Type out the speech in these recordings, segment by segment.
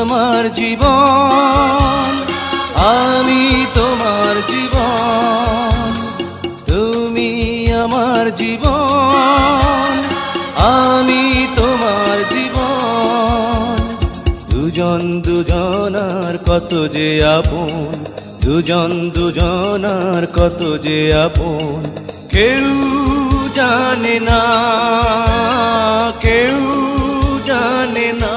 আমার জীবন, আমি তোমার জীবন। তুমি আমার জীবন, আমি তোমার জীবন। দুজন দুজনার কত যে আপন, দুজন দুজনার কত যে আপন। কেউ জানে না, কেউ জানে না।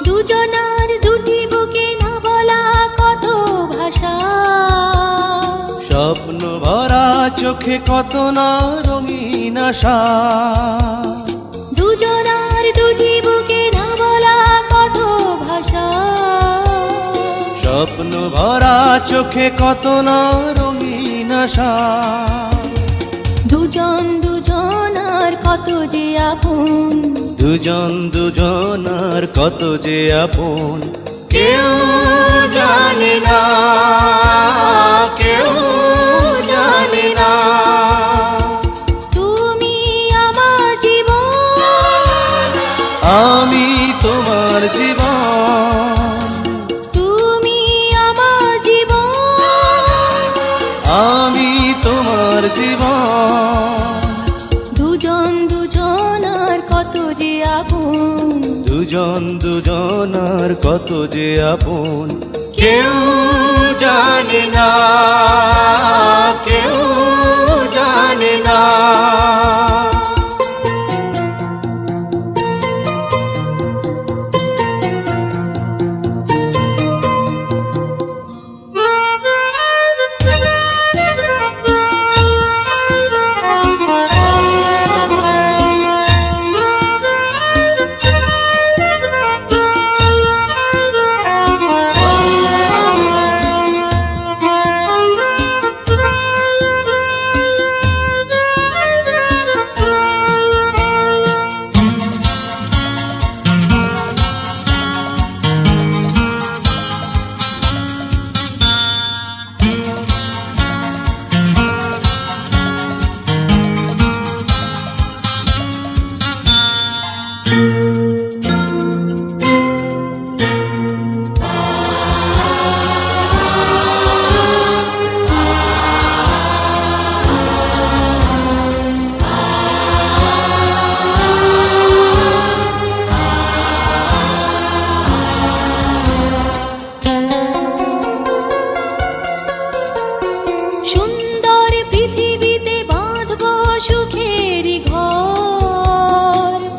দুজনার দুটি বুকে না বলা কত ভাষা, স্বপ্ন ভরা চোখে কত না রঙিন আশা। দুজনার দুটি বুকে না বলা কত ভাষা, স্বপ্ন ভরা চোখে কত না রঙিন আশা। দুজন দুজনার কত যে আপন, দুজন দুজনার কত যে আপন। কেউ জানে না, কেউ জানে না। তুমি আমার জীবন, আমি তোমার জীবন। তুমি আমার জীবন, আমি তোমার জীবন। দুজন দুজনার কত যে আপন, দুজন দুজনার কত যে আপন। কেউ জানে না, কেউ জানে না।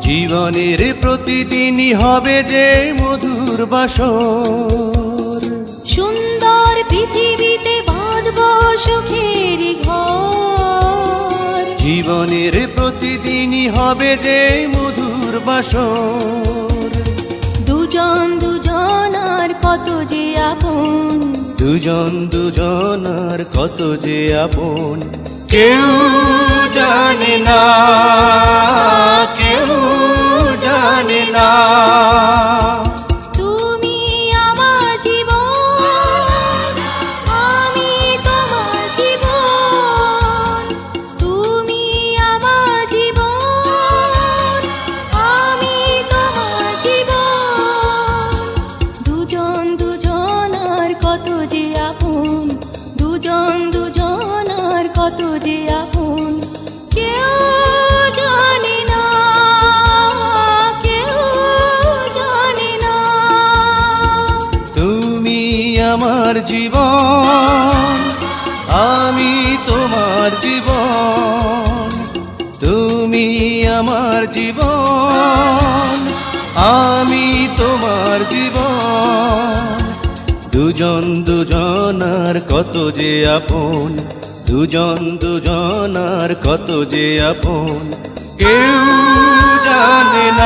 জীবনের প্রতিদিনই হবে যে মধুর বাসর। সুন্দর পৃথিবীতে বাঁধব সুখের ঘর। জীবনের প্রতিদিনই হবে যে মধুর বাসর। দুজন দুজনার কত যে আপন, দুজন দুজনার কত যে আপন। কেউ জানে না, কেউ জানে না। তুমি আমার জীবন, আমি তোমার জীবন। তুমি আমার জীবন, আমি তোমার জীবন। দুজন দুজনার কত যে আপন, দুজন দুজনার কত যে আপন। কেউ জানে না, আমার জীবন, আমি তোমার জীবন, তুমি আমার জীবন, আমি তোমার জীবন। দুজন দুজনার কত যে আপন, দুজন দুজনার কত যে আপন, কেউ জানে না।